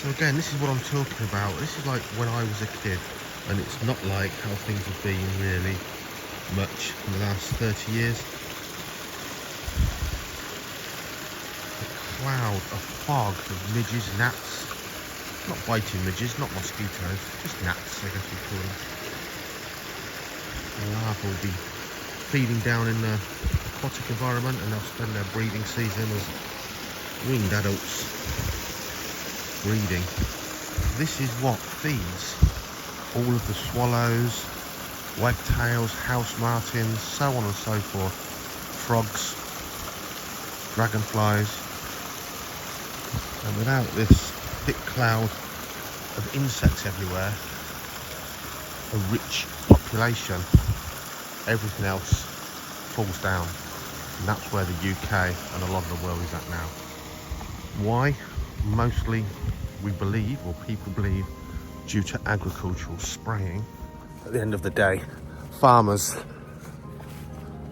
So again, this is what I'm talking about. This is like when I was a kid, and it's not like how things have been really much in the last 30 years. A cloud, a fog of midges, gnats. Not biting midges, not mosquitoes, just gnats, I guess we call them. The larvae will be feeding down in the aquatic environment, and they'll spend their breeding season as winged adults breeding. This is what feeds all of the swallows, wagtails, house martins, so on and so forth, frogs, dragonflies. And without this thick cloud of insects everywhere, a rich population, everything else falls down. And that's where the UK and a lot of the world is at now. Why? Mostly we believe, or people believe, due to agricultural spraying. At the end of the day, farmers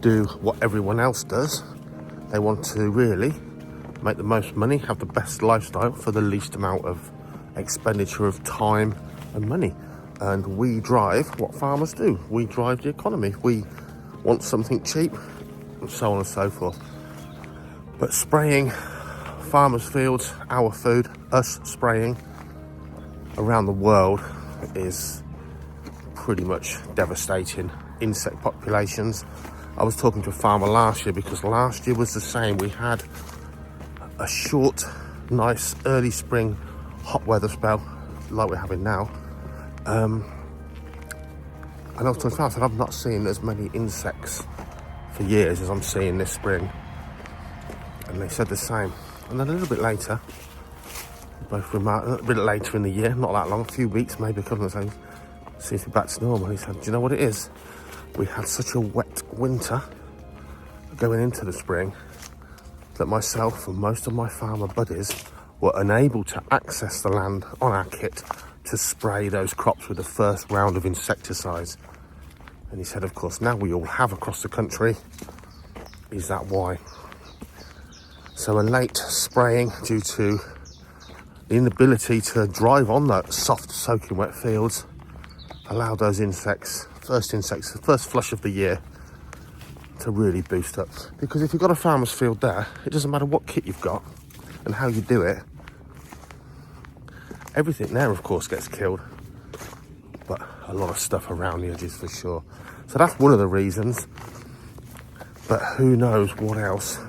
do what everyone else does. They want to really make the most money, have the best lifestyle for the least amount of expenditure of time and money. And we drive what farmers do. We drive the economy. We want something cheap, and so on and so forth. But spraying farmers' fields, our food, us spraying around the world is pretty much devastating insect populations. I was talking to a farmer last year, because last year was the same. We had a short, nice early spring hot weather spell like we're having now. And I was talking to farmers, I said, I've not seen as many insects for years as I'm seeing this spring. And they said the same. And then a little bit later, both remarked, a little bit later in the year, not that long, a few weeks, maybe a couple of days, seems to be back to normal. He said, do you know what it is? We had such a wet winter going into the spring that myself and most of my farmer buddies were unable to access the land on our kit to spray those crops with the first round of insecticides. And he said, of course, now we all have across the country. Is that why? So a late spraying due to the inability to drive on that soft, soaking wet fields allowed those insects, the first flush of the year, to really boost up. Because if you've got a farmer's field there, it doesn't matter what kit you've got and how you do it, everything there of course gets killed, but a lot of stuff around the edges for sure. So that's one of the reasons, but who knows what else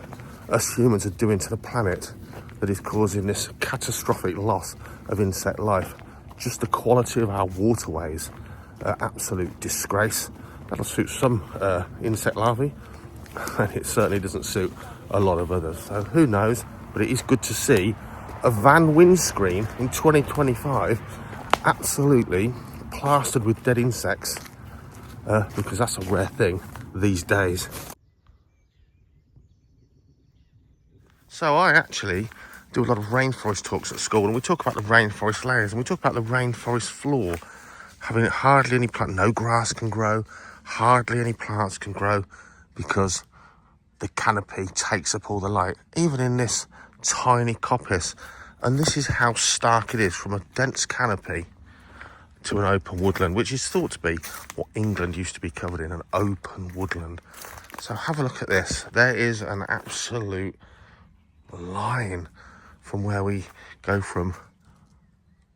us humans are doing to the planet that is causing this catastrophic loss of insect life. Just the quality of our waterways, absolute disgrace. That'll suit some insect larvae, and it certainly doesn't suit a lot of others. So who knows, but it is good to see a van windscreen in 2025 absolutely plastered with dead insects, because that's a rare thing these days. So I actually do a lot of rainforest talks at school, and we talk about the rainforest layers, and we talk about the rainforest floor, having hardly any plant, no grass can grow, hardly any plants can grow, because the canopy takes up all the light, even in this tiny coppice. And this is how stark it is, from a dense canopy to an open woodland, which is thought to be what England used to be covered in, an open woodland. So have a look at this. There is an absolute line from where we go from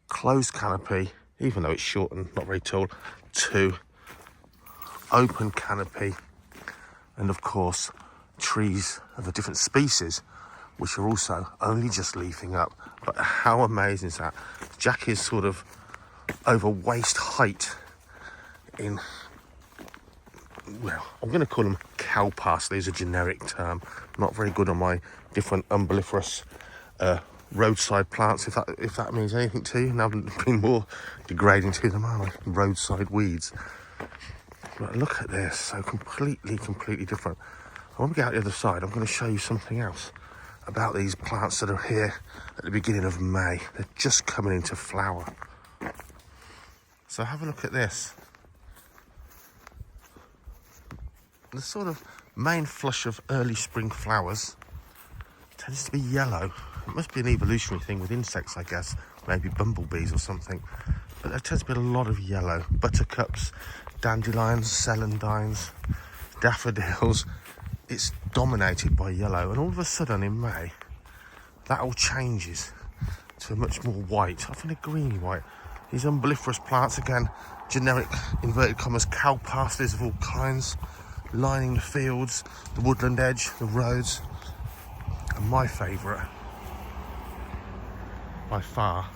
closed canopy, even though it's short and not very tall, to open canopy, and of course trees of a different species which are also only just leafing up. But how amazing is that? Jack is sort of over waist height in, well, I'm going to call them cow parsley as a generic term. Not very good on my different umbelliferous roadside plants, if that means anything to you. And I haven't been more degrading to them, are I? Roadside weeds. But look at this, so completely different. And when we get out the other side, I'm going to show you something else about these plants that are here at the beginning of May. They're just coming into flower. So have a look at this. The sort of main flush of early spring flowers tends to be yellow. It must be an evolutionary thing with insects, I guess. maybe bumblebees or something. But there tends to be a lot of yellow. Buttercups, dandelions, celandines, daffodils. It's dominated by yellow. And all of a sudden in May, that all changes to a much more white, often a greeny white. These umbelliferous plants, again, generic, inverted commas, cow pastures of all kinds, lining the fields, the woodland edge, the roads. And my favourite, by far,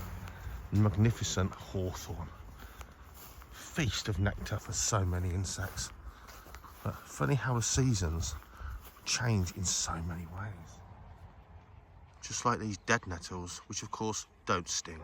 magnificent hawthorn. Feast of nectar for so many insects. But funny how the seasons change in so many ways. Just like these dead nettles, which of course don't sting.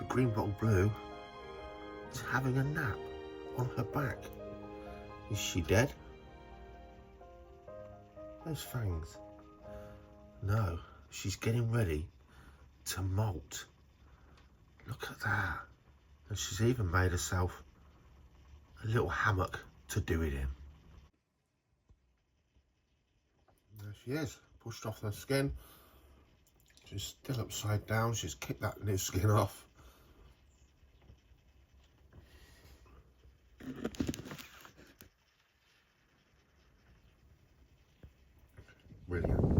Green bottle blue is having a nap on her back. Is she dead? Those fangs. No, she's getting ready to molt. Look at that. And she's even made herself a little hammock to do it in. There she is, pushed off the skin. She's still upside down. She's kicked that new skin off. Brilliant.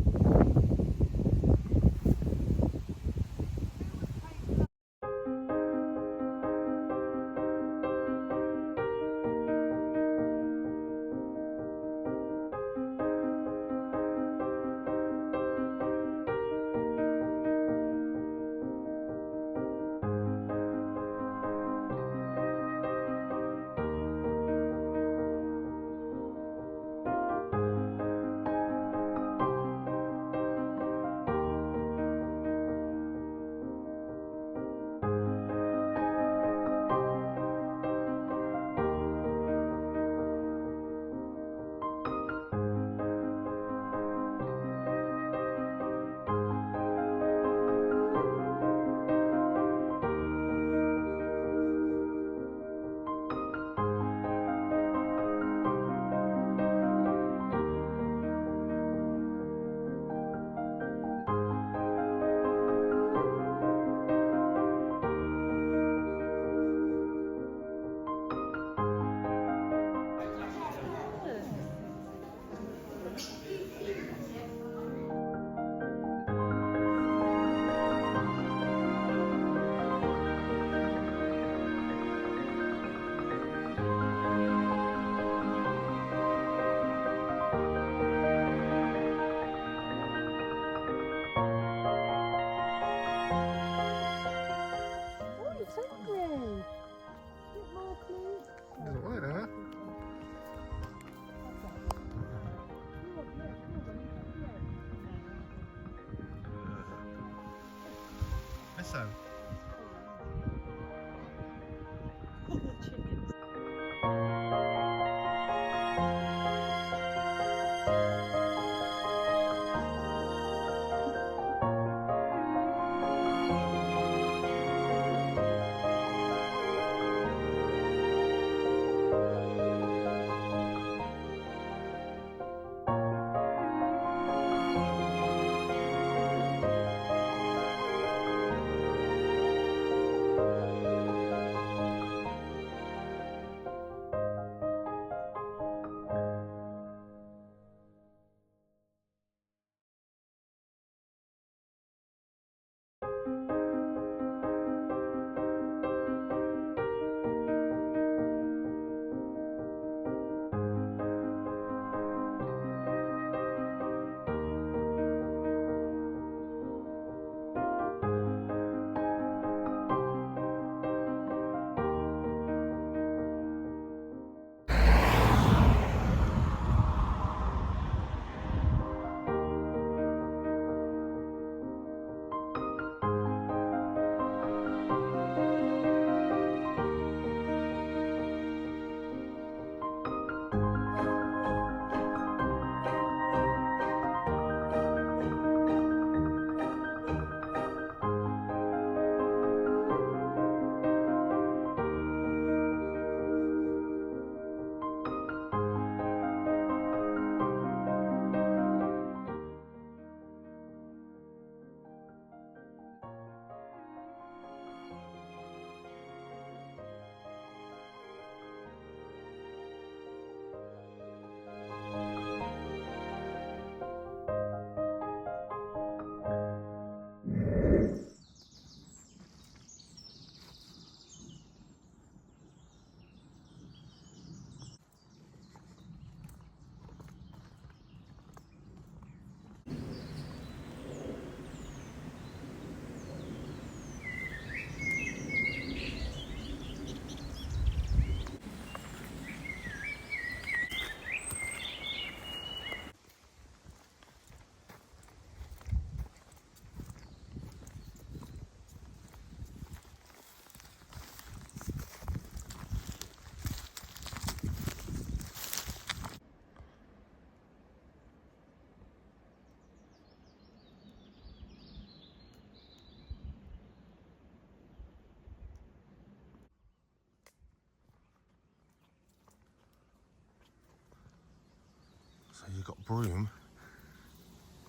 So you've got broom,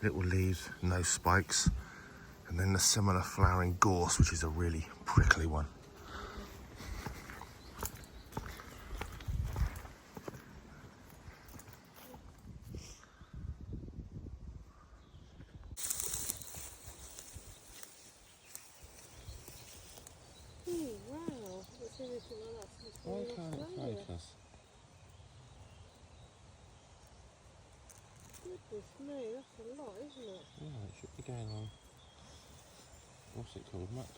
little leaves, no spikes, and then the similar flowering gorse, which is a really prickly one. Oh wow, I've not seen anything like that since we were in Australia. Goodness me, that's a lot, isn't it? Yeah, it should be going on. What's it called? Mackerel.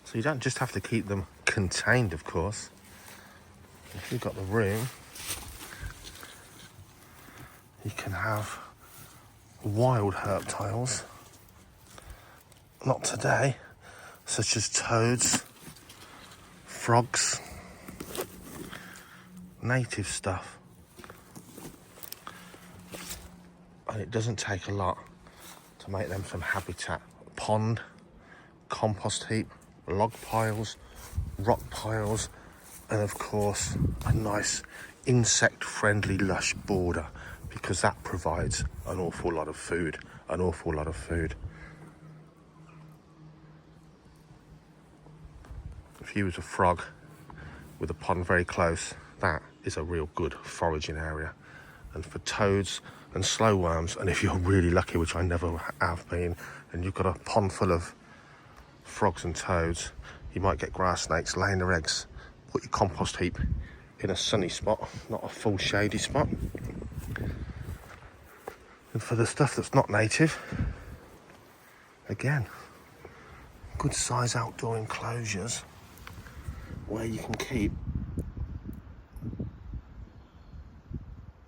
So you don't just have to keep them contained, of course. If you've got the room, you can have wild reptiles. Not today, such as toads, frogs, native stuff. And it doesn't take a lot to make them some habitat. Pond, compost heap, log piles, rock piles, and of course a nice insect-friendly lush border, because that provides an awful lot of food, If you was a frog with a pond very close, that is a real good foraging area. And for toads and slow worms, and if you're really lucky, which I never have been, and you've got a pond full of frogs and toads, you might get grass snakes laying their eggs. Put your compost heap in a sunny spot, not a full shady spot. And for the stuff that's not native, again, good size outdoor enclosures where you can keep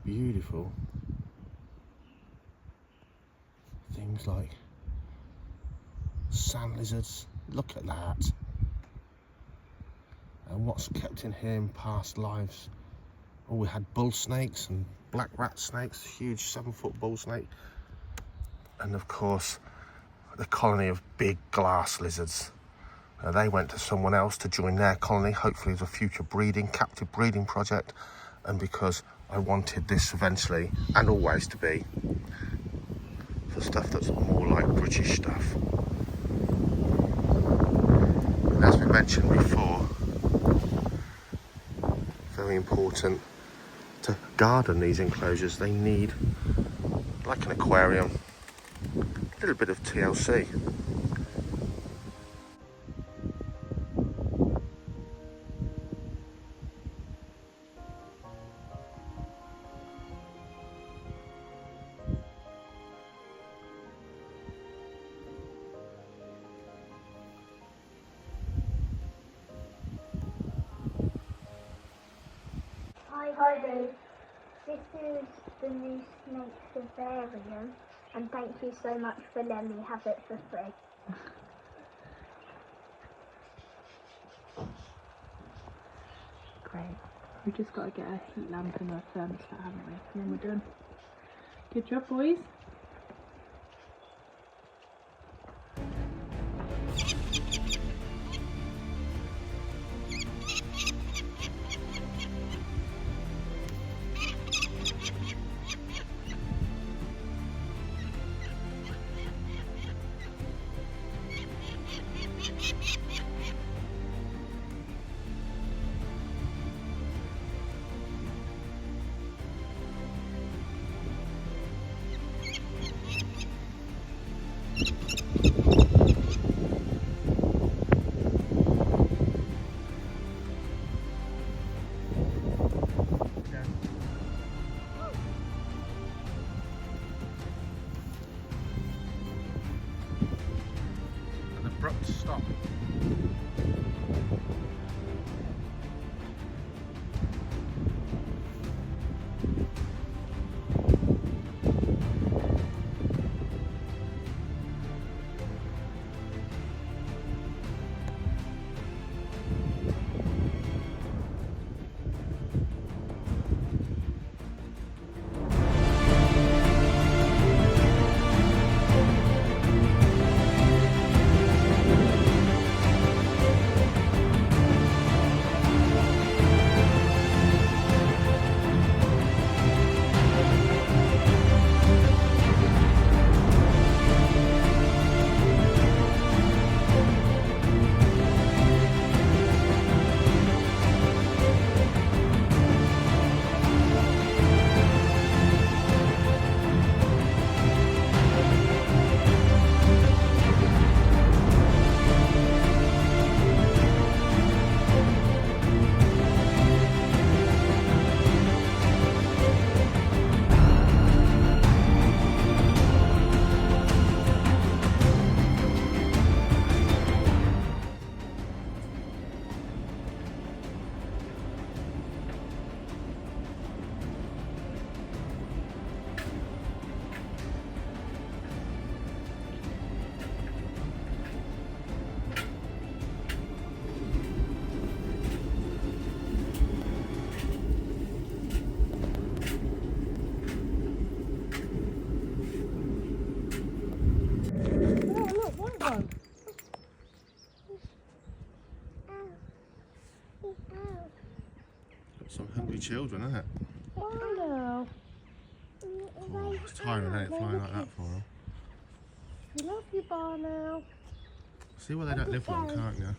beautiful things like sand lizards. Look at that. And what's kept in here in past lives. Oh, we had bull snakes and black rat snakes, huge 7-foot bull snake. And of course, the colony of big glass lizards. They went to someone else to join their colony, hopefully as a future captive breeding project. And because I wanted this eventually, and always to be, for stuff that's more like British stuff. And as we mentioned before, very important to garden these enclosures. They need, like an aquarium, a little bit of TLC. Hi Dave. This is the new snake vivarium, and thank you so much for letting me have it for free. Great. We've just got to get a heat lamp and a thermostat, haven't we? And then we're done. Good job, boys. An abrupt stop. Some hungry children, isn't it? Hello. Oh, it's tiring, isn't it, flying like that for them? We love you, Barno. See where they don't live long, can't you?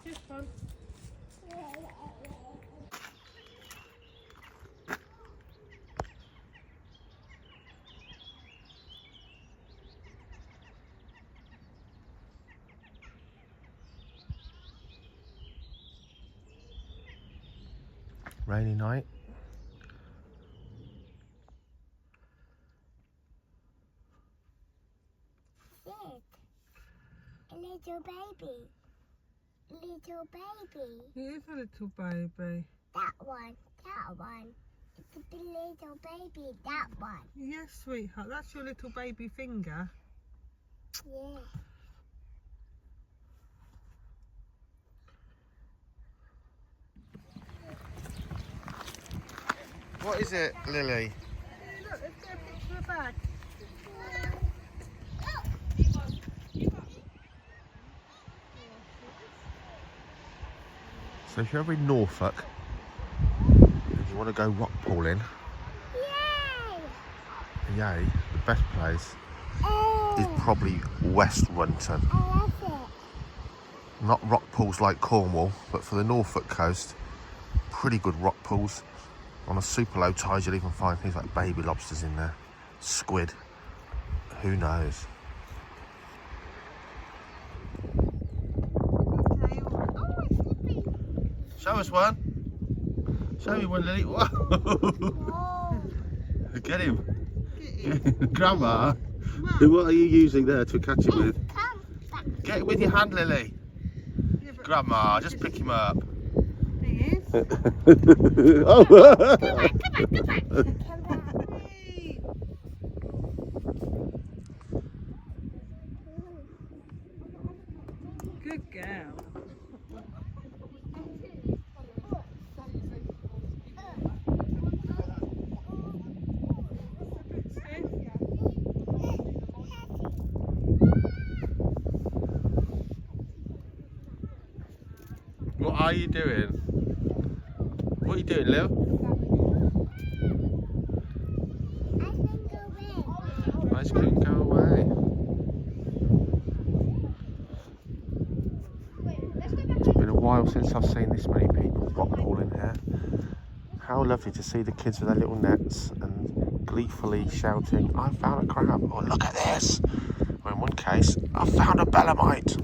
Just fun. Rainy night. A little baby. Little baby. He is a little baby. That one. That one. It's a little baby. That one. Yes, sweetheart. That's your little baby finger. Yeah. What is it, Lily? Hey, look, let's get a picture of a bag. So if you're ever in Norfolk and you want to go rock pooling, yay, the best place is probably West Runton. I love it. Not rock pools like Cornwall, but for the Norfolk coast, pretty good rock pools. On a super low tide you'll even find things like baby lobsters in there, squid, who knows. Show us one. Show me one, Lily. Whoa. Get him. Grandma, what are you using there to catch him with? Get it with your hand, Lily. Yeah, Grandma, just pick him up. He is. Oh. Good girl. What are you doing? What are you doing, Lil? Ice cream, go away. It's been a while since I've seen this many people rock pooling here. How lovely to see the kids with their little nets and gleefully shouting, I found a crab, or look at this. Or in one case, I found a belemite.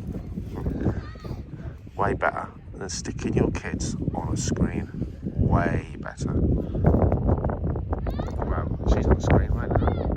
Way better than sticking your kids on a screen. Way better. Well, she's on the screen right now.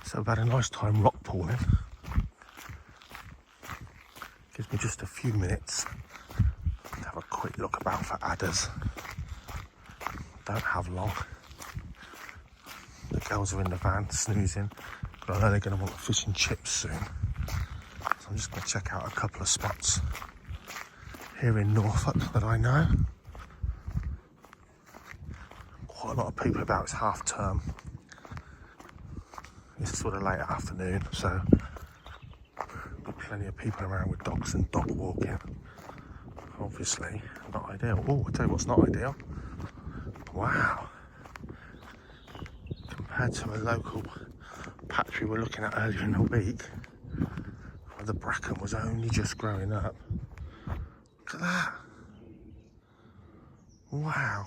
So I've had a nice time rock pooling. Gives me just a few minutes to have a quick look about for adders. Don't have long. The girls are in the van snoozing, but I know they're going to want fish and chips soon. So I'm just going to check out a couple of spots here in Norfolk that I know. Quite a lot of people about, it's half term. It's sort of late afternoon, so got plenty of people around with dogs and dog walking. Obviously, not ideal. Oh, I'll tell you what's not ideal. Wow. Compared to a local patch we were looking at earlier in the week, where the bracken was only just growing up. Look at that. Wow.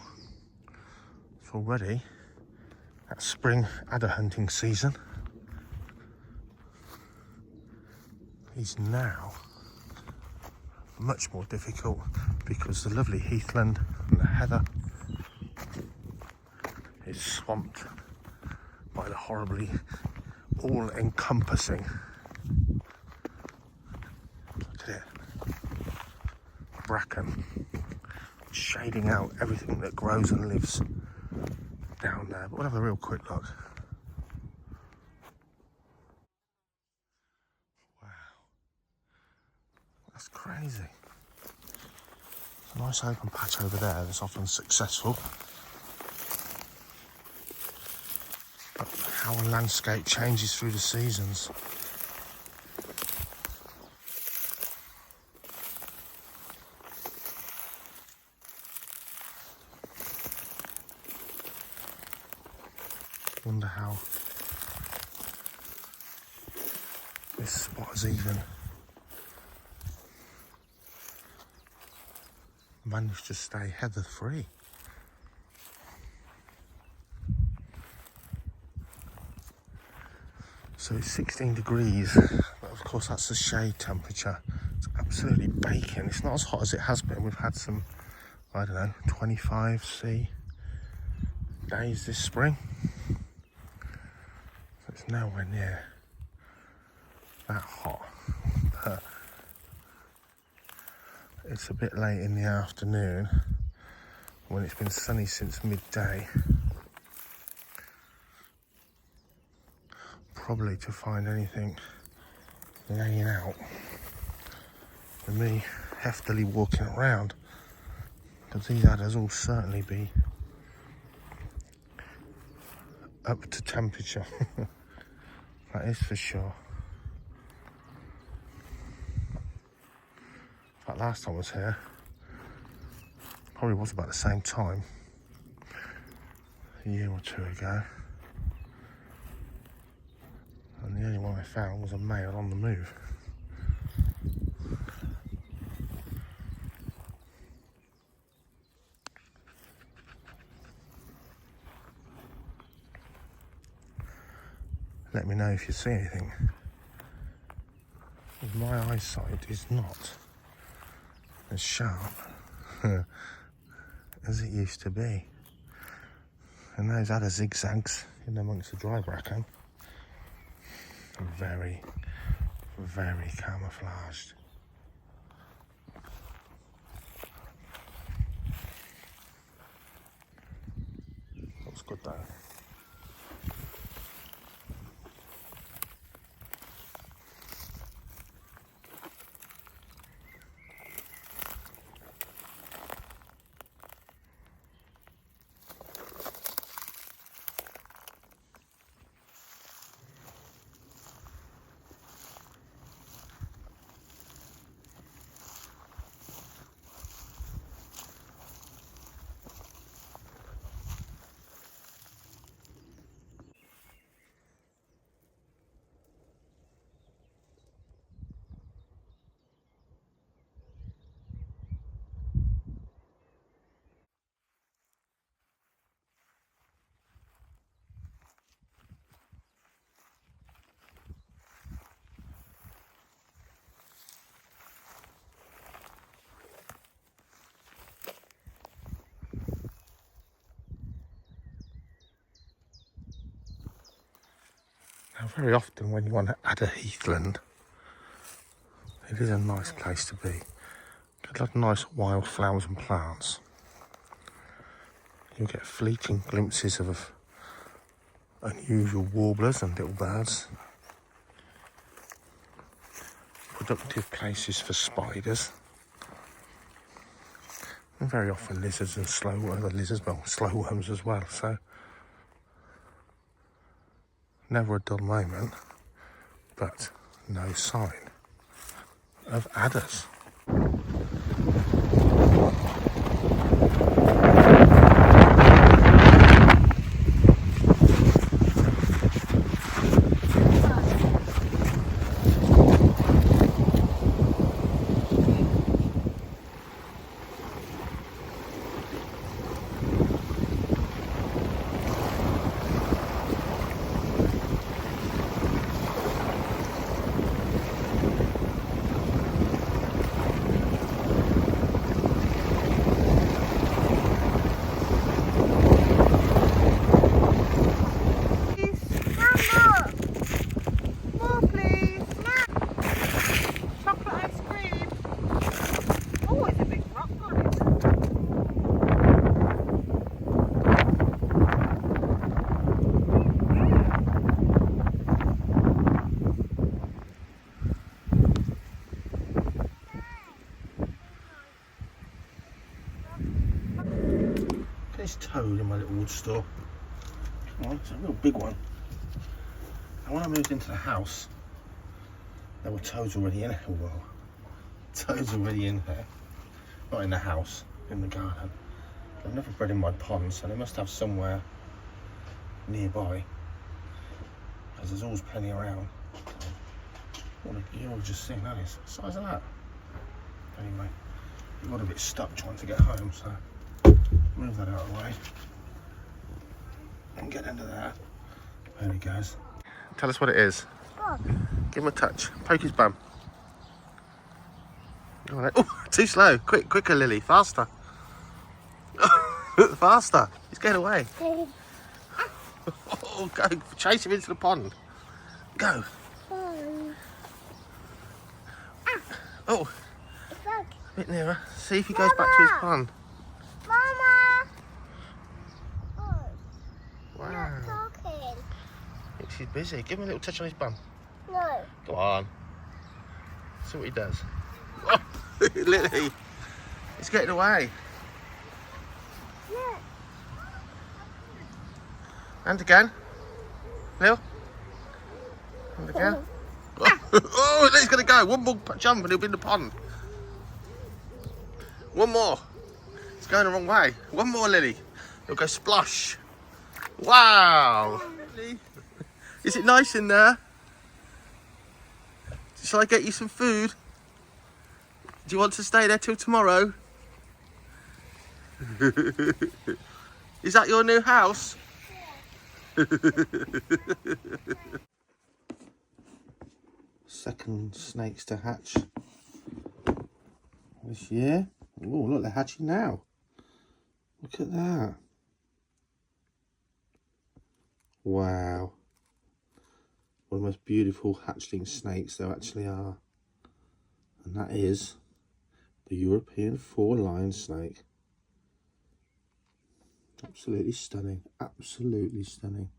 It's already that spring adder hunting season. Is now much more difficult because the lovely heathland and the heather is swamped by the horribly all-encompassing, look at it, bracken, shading out everything that grows and lives down there. But we'll have a real quick look. That's crazy. It's a nice open patch over there that's often successful. But how a landscape changes through the seasons. Wonder how this spot has even managed to stay heather free. So it's 16 degrees, but of course that's the shade temperature. It's absolutely baking. It's not as hot as it has been. We've had some, I don't know, 25°C days this spring. So it's nowhere near that hot. But it's a bit late in the afternoon when it's been sunny since midday. Probably to find anything laying out. And me heftily walking around, because these adders will certainly be up to temperature. That is for sure. In fact, last time I was here, probably was about the same time, a year or two ago. And the only one I found was a male on the move. Let me know if you see anything. My eyesight is not as sharp as it used to be. And those other zigzags in amongst the dry bracken are very, very camouflaged. Looks good though. Now, very often when you want to add a heathland, it is a nice place to be. Get a lot of nice wild flowers and plants. You'll get fleeting glimpses of unusual warblers and little birds. Productive places for spiders. And very often lizards and slowworms as well. So never a dull moment, but no sign of adders. This toad in my little wood store. Oh, it's a real big one. And when I moved into the house, there were toads already in here. Well, toads already in here. Not in the house, in the garden. They've never bred in my pond, so they must have somewhere nearby. Because there's always plenty around. You'll just see, that is the size of that. Anyway, we got a bit stuck trying to get home, so move that out of the way and get into there. There he goes. Tell us what it is. Bug. Give him a touch. Poke his bum. Oh, too slow. Quicker, Lily. Faster. Faster. He's getting away. Oh, go. Chase him into the pond. Go. Oh. A bit nearer. See if he goes back to his pond. Mama! he's busy. Give him a little touch on his bum. No. Go on. See what he does. Oh, Lily. He's getting away. Yeah. And again. Lil. And again. Oh, he's going to go. One more jump and he'll be in the pond. One more. It's going the wrong way. One more, Lily. He'll go splosh. Wow. Is it nice in there? Shall I get you some food? Do you want to stay there till tomorrow? Is that your new house? Second snakes to hatch this year. Oh, look, they're hatching now. Look at that. Wow. One of the most beautiful hatchling snakes there actually are. And that is the European four-line snake. Absolutely stunning. Absolutely stunning.